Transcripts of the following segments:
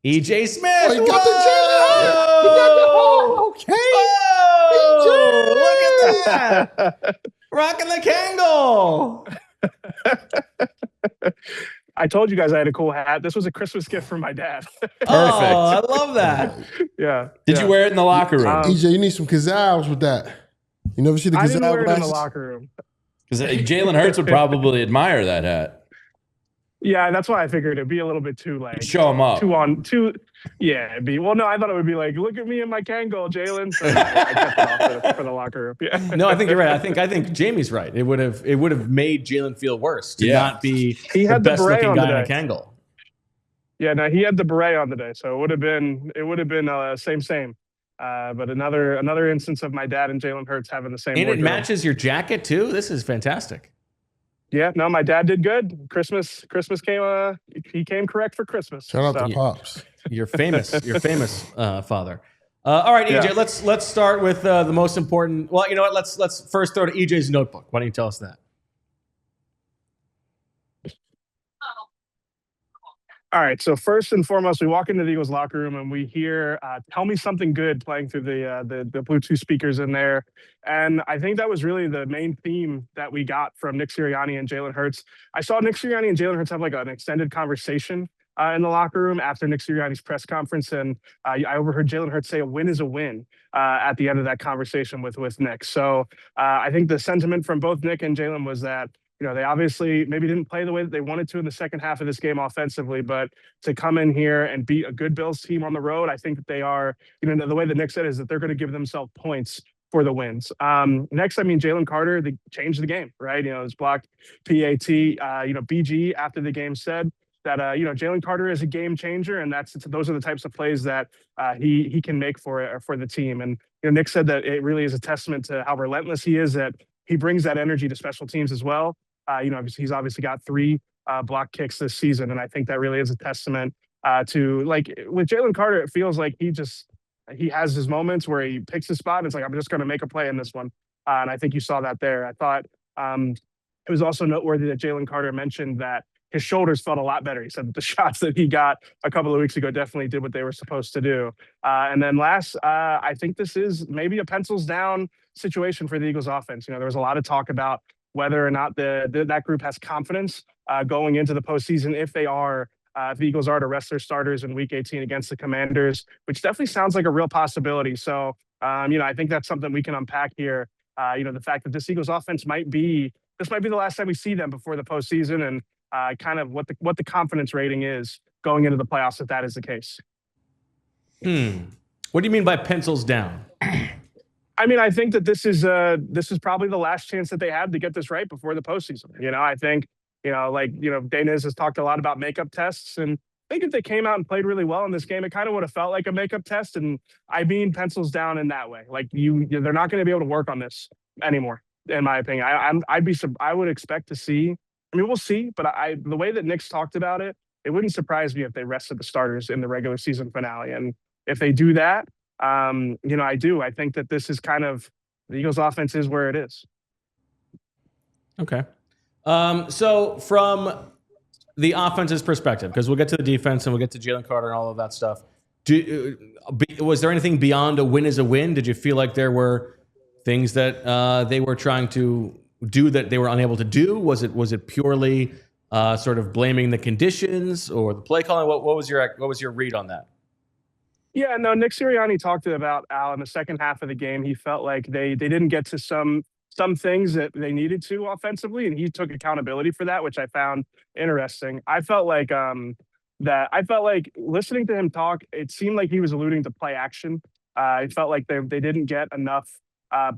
EJ Smith. Oh, he got the Jalen. Okay. Look at that. Rocking the Kangle. I told you guys I had a cool hat. This was a Christmas gift from my dad. Perfect. Oh, I love that. Yeah. Did you wear it in the locker room? EJ, you need some Kazals with that. You never see the Kazal I didn't wear it in the glasses? locker room. Because Jalen Hurts would probably admire that hat. Yeah, that's why I figured it'd be a little bit too like show him up. Yeah, it'd be no. I thought it would be like, look at me and my Kangle, Jalen. So I kept it off for the locker room. Yeah. No, I think you're right. I think Jamie's right. It would have made Jalen feel worse to not be the best looking guy in a Kangle. Yeah, no, he had the beret on the day, so it would have been same. But another instance of my dad and Jalen Hurts having the same. And it matches your jacket too. This is fantastic. Yeah, no, my dad did good. Christmas came. He came correct for Christmas. Shout out to Pops. You're famous. You're famous, father. All right, EJ. Yeah. Let's start with the most important. Well, you know what? Let's first throw to EJ's notebook. Why don't you tell us that? All right. So first and foremost, we walk into the Eagles locker room and we hear "Tell me something good" playing through the Bluetooth speakers in there, and I think that was really the main theme that we got from Nick Sirianni and Jalen Hurts. I saw Nick Sirianni and Jalen Hurts have like an extended conversation in the locker room after Nick Sirianni's press conference, and I overheard Jalen Hurts say, "A win is a win" at the end of that conversation with Nick. So I think the sentiment from both Nick and Jalen was that, they obviously maybe didn't play the way that they wanted to in the second half of this game offensively, but to come in here and beat a good Bills team on the road, I think that they are, the way that Nick said is that they're going to give themselves points for the wins. Next, Jalen Carter, they changed the game, right? It was blocked PAT. BG after the game said that, Jalen Carter is a game changer, and those are the types of plays that he can make for the team. And, Nick said that it really is a testament to how relentless he is, that he brings that energy to special teams as well. He's obviously got 3 block kicks this season, and I think that really is a testament to, like, with Jalen Carter, it feels like he has his moments where he picks his spot and it's like, I'm just going to make a play in this one. And I think you saw that there. I thought it was also noteworthy that Jalen Carter mentioned that his shoulders felt a lot better. He said that the shots that he got a couple of weeks ago definitely did what they were supposed to do. And then last, I think this is maybe a pencils down situation for the Eagles offense. There was a lot of talk about whether or not that group has confidence going into the postseason if the Eagles are to rest their starters in Week 18 against the Commanders, which definitely sounds like a real possibility. So, I think that's something we can unpack here. The fact that this Eagles offense might be the last time we see them before the postseason, and kind of what the confidence rating is going into the playoffs if that is the case. What do you mean by pencils down? I think that this is probably the last chance that they had to get this right before the postseason. I think, Daniz has talked a lot about makeup tests, and I think if they came out and played really well in this game, it kind of would have felt like a makeup test. And I mean, pencils down in that way. Like they're not going to be able to work on this anymore, in my opinion. I would expect to see. We'll see, but the way that Nick's talked about it, it wouldn't surprise me if they rested the starters in the regular season finale. And if they do that, I think that this is kind of the Eagles offense is where it is. Okay. So from the offense's perspective, because we'll get to the defense and we'll get to Jalen Carter and all of that stuff. Was there anything beyond a win is a win? Did you feel like there were things that they were trying to do that they were unable to do? Was it purely sort of blaming the conditions or the play calling? What was your read on that? Yeah, no, Nick Sirianni talked about Al in the second half of the game. He felt like they didn't get to some things that they needed to offensively, and he took accountability for that, which I found interesting. I felt like listening to him talk, it seemed like he was alluding to play action. I felt like they didn't get enough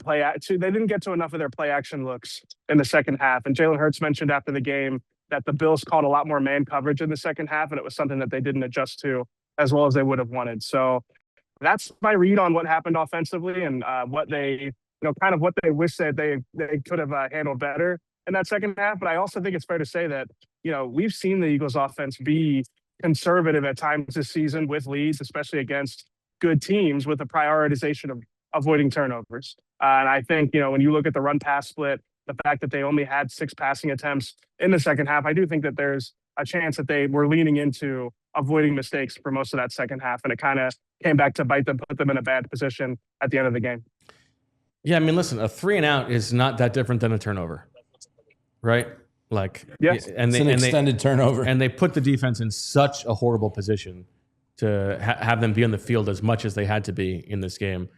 they didn't get to enough of their play action looks in the second half. And Jalen Hurts mentioned after the game that the Bills called a lot more man coverage in the second half, and it was something that they didn't adjust to as well as they would have wanted. So that's my read on what happened offensively and what they, kind of what they wish that they could have handled better in that second half. But I also think it's fair to say that, we've seen the Eagles offense be conservative at times this season with leads, especially against good teams, with a prioritization of avoiding turnovers. And I think, when you look at the run pass split, the fact that they only had 6 passing attempts in the second half, I do think that there's a chance that they were leaning into avoiding mistakes for most of that second half, and it kind of came back to bite them, put them in a bad position at the end of the game. Yeah, I mean, listen, a 3 and out is not that different than a turnover, right? Like, yes, and it's an extended turnover, and they put the defense in such a horrible position to have them be on the field as much as they had to be in this game.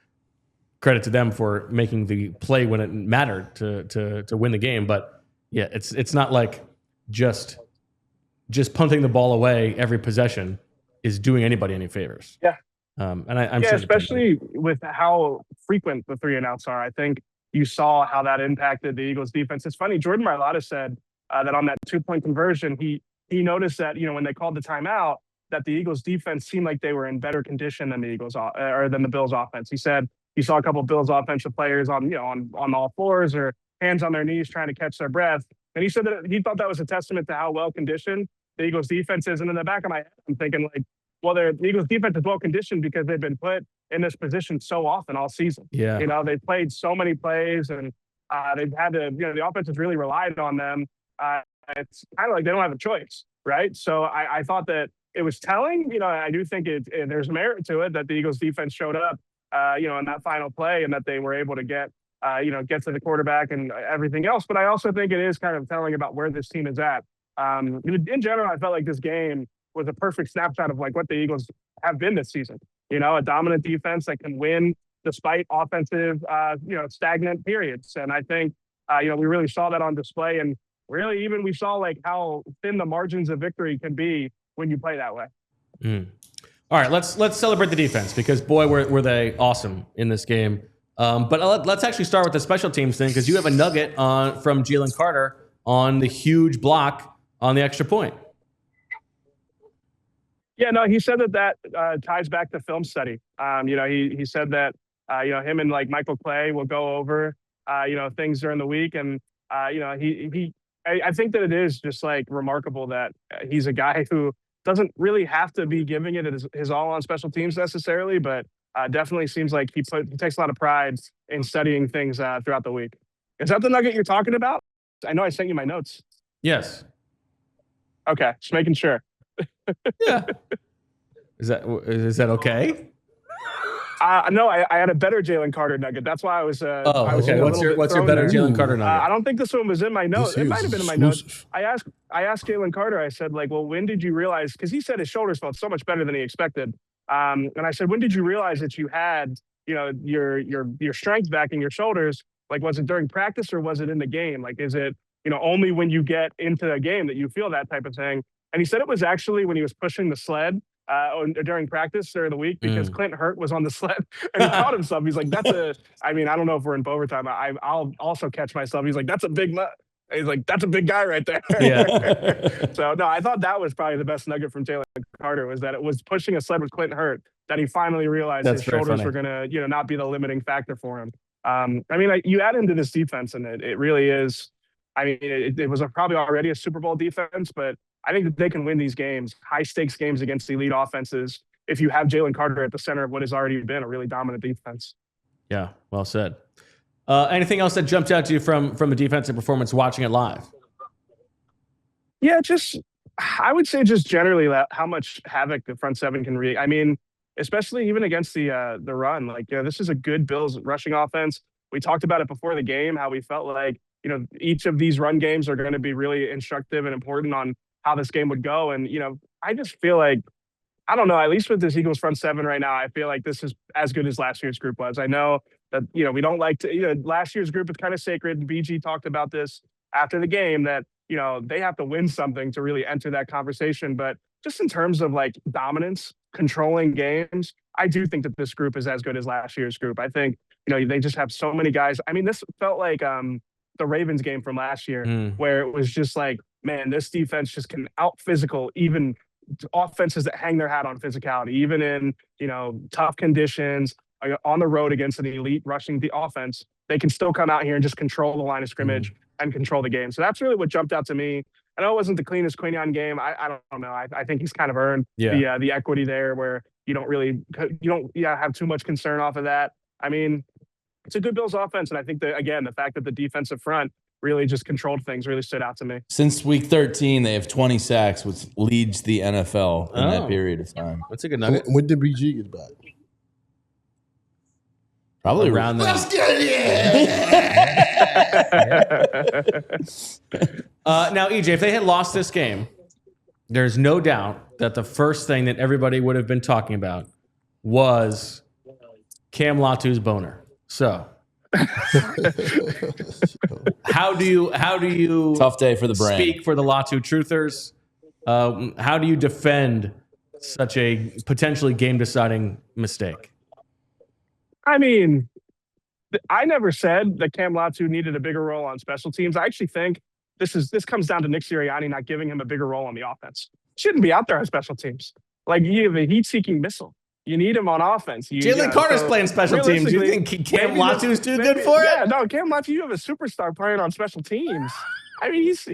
Credit to them for making the play when it mattered to win the game, but yeah, it's not like just punting the ball away every possession is doing anybody any favors. Yeah. And I'm sure, especially with how frequent the 3 and outs are. I think you saw how that impacted the Eagles defense. It's funny, Jordan Mailata said that on that 2-point conversion, he noticed that, when they called the timeout, that the Eagles defense seemed like they were in better condition than the Eagles or than the Bills offense. He said he saw a couple of Bills offensive players on all fours or hands on their knees trying to catch their breath. And he said that he thought that was a testament to how well conditioned the Eagles defense is. And in the back of my head, I'm thinking like, well, the Eagles defense is well conditioned because they've been put in this position so often all season. Yeah. They've played so many plays and they've had to, the offense has really relied on them. It's kind of like they don't have a choice, right? So I thought that it was telling. I do think there's merit to it that the Eagles defense showed up, in that final play and that they were able to get to the quarterback and everything else. But I also think it is kind of telling about where this team is at. In general, I felt like this game was a perfect snapshot of like what the Eagles have been this season. A dominant defense that can win despite offensive, stagnant periods. And I think, we really saw that on display. And really, even we saw like how thin the margins of victory can be when you play that way. All right, let's celebrate the defense because boy, were they awesome in this game. But let's actually start with the special teams thing because you have a nugget from Jalen Carter on the huge block on the extra point. Yeah, no, he said that ties back to film study. He said that him and like Michael Clay will go over things during the week, and I think that it is just like remarkable that he's a guy who doesn't really have to be giving it his all on special teams necessarily, but definitely seems like he takes a lot of pride in studying things throughout the week. Is that the nugget you're talking about? I know I sent you my notes. Yes. Okay, just making sure. Yeah. Is that okay? No, I had a better Jalen Carter nugget. That's why I was. Okay. What's your better Jalen Carter nugget? I don't think this one was in my notes. It might have been in my notes. I asked Jalen Carter. I said, like, well, when did you realize? Because he said his shoulders felt so much better than he expected. And I said, when did you realize that you had, your strength back in your shoulders? Like, was it during practice or was it in the game? Like, is it, only when you get into a game that you feel that type of thing? And he said it was actually when he was pushing the sled during practice during the week because Clint Hurt was on the sled and he caught himself. He's like, I don't know if we're in overtime. I'll also catch myself. He's like, that's a big nut. He's like, that's a big guy right there. Yeah. So, no, I thought that was probably the best nugget from Jalen Carter was that it was pushing a sled with Clint Hurt that he finally realized his shoulders were going to, not be the limiting factor for him. You add into this defense and it really is, it was probably already a Super Bowl defense, but I think that they can win these games, high-stakes games against elite offenses, if you have Jalen Carter at the center of what has already been a really dominant defense. Yeah, well said. Anything else that jumped out to you from the defensive performance watching it live? Yeah, I would say just generally how much havoc the front seven can wreak. Especially even against the run. Like, this is a good Bills rushing offense. We talked about it before the game, how we felt like, each of these run games are going to be really instructive and important on how this game would go. And, I just feel like, I don't know, at least with this Eagles front seven right now, I feel like this is as good as last year's group was. I know that, we don't like to, last year's group is kind of sacred. BG talked about this after the game that, they have to win something to really enter that conversation. But just in terms of like dominance, controlling games, I do think that this group is as good as last year's group. I think, they just have so many guys. This felt like the Ravens game from last year where it was just like, man, this defense just can out physical even offenses that hang their hat on physicality, even in, tough conditions on the road against an elite rushing the offense, they can still come out here and just control the line of scrimmage and control the game. So that's really what jumped out to me. I know it wasn't the cleanest Quinion game. I don't know. I think he's kind of earned the equity there where you don't have too much concern off of that. It's a good Bills offense. And I think that, again, the fact that the defensive front really just controlled things really stood out to me. Since week 13, they have 20 sacks, which leads the NFL in that period of time. That's a good nugget. When did BG get back? Probably around that. that. Now, EJ, if they had lost this game, there's no doubt that the first thing that everybody would have been talking about was Cam Latu's boner. So, how do you Tough day for the brand. speak for the Latu truthers? How do you defend such a potentially game-deciding mistake? I mean, I never said that Cam Latu needed a bigger role on special teams. I actually think this comes down to Nick Sirianni not giving him a bigger role on the offense. Shouldn't be out there on special teams. Like, you have a heat-seeking missile. You need him on offense. Jalen Carter's playing special teams. Do you think Cam Latu's too good for it? Yeah, no, Cam Latu, you have a superstar playing on special teams. I mean, he's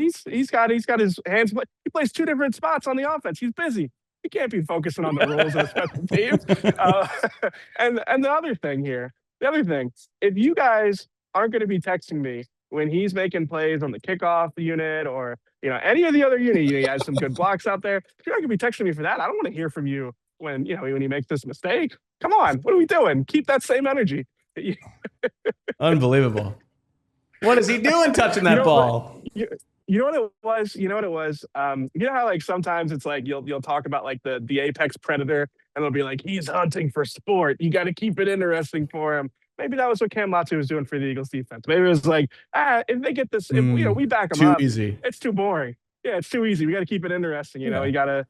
got his hands. He plays two different spots on the offense. He's busy. He can't be focusing on the roles of the special teams. And the other thing, if you guys aren't going to be texting me when he's making plays on the kickoff unit or any of the other unit, he has some good blocks out there. If you're not going to be texting me for that, I don't want to hear from you when he makes this mistake. Come on, what are we doing? Keep that same energy. Unbelievable. What is he doing touching that ball? You know what it was? You know how like sometimes it's like you'll talk about like the apex predator and it'll be like he's hunting for sport. You got to keep it interesting for him. Maybe that was what Cam Latu was doing for the Eagles defense. Maybe it was like, if they get this, we back them up. Too easy. It's too boring. Yeah, it's too easy. We got to keep it interesting. You got to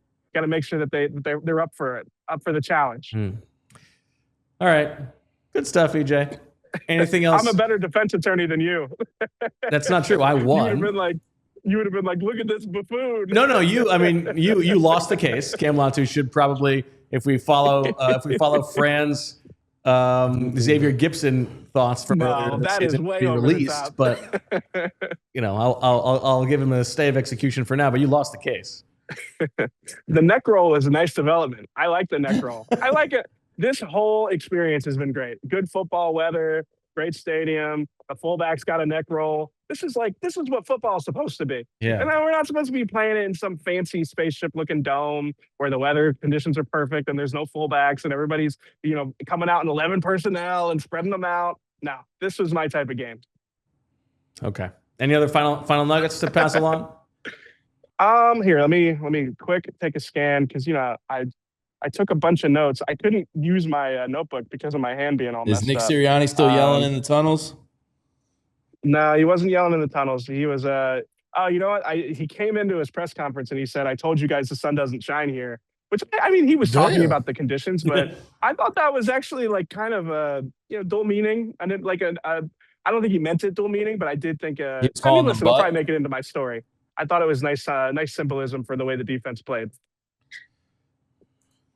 make sure that they're up for it, up for the challenge. All right, good stuff, EJ. Anything else? I'm a better defense attorney than you. That's not true. I won. You would have been like, look at this buffoon. No, you lost the case. Cam Latu should probably, if we follow Fran's Xavier Gibson thoughts from earlier this season, be released. But I'll give him a stay of execution for now. But you lost the case. The neck roll is a nice development. I like the neck roll. I like it. This whole experience has been great. Good football weather, great stadium. The fullback's got a neck roll. This is what football is supposed to be. Yeah. And we're not supposed to be playing it in some fancy spaceship-looking dome where the weather conditions are perfect and there's no fullbacks and everybody's coming out in 11 personnel and spreading them out. No, this was my type of game. Okay. Any other final nuggets to pass along? Here, let me quick take a scan because I took a bunch of notes. I couldn't use my notebook because of my hand being all messed up. Is Nick Sirianni still yelling in the tunnels? No, he wasn't yelling in the tunnels. He was you know what? He came into his press conference and he said, "I told you guys the sun doesn't shine here." Which, I mean, he was talking about the conditions, but I thought that was actually like kind of a dual meaning. I didn't I don't think he meant it dual meaning, but I did think I'll probably make it into my story. I thought it was nice symbolism for the way the defense played.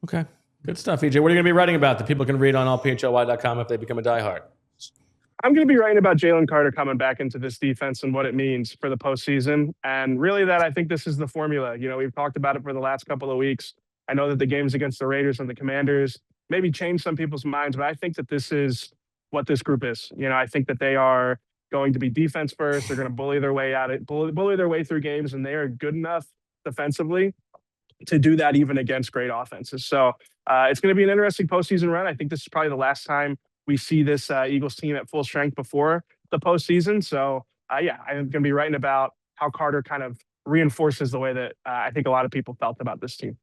Okay. Good stuff, EJ. What are you going to be writing about that people can read on allphly.com if they become a diehard? I'm going to be writing about Jalen Carter coming back into this defense and what it means for the postseason. And really that I think this is the formula. We've talked about it for the last couple of weeks. I know that the games against the Raiders and the Commanders maybe changed some people's minds, but I think that this is what this group is. I think that they are going to be defense first. They're going to bully their way bully their way through games, and they are good enough defensively to do that even against great offenses. So it's going to be an interesting postseason run. I think this is probably the last time we see this Eagles team at full strength before the postseason. So I'm going to be writing about how Carter kind of reinforces the way that I think a lot of people felt about this team.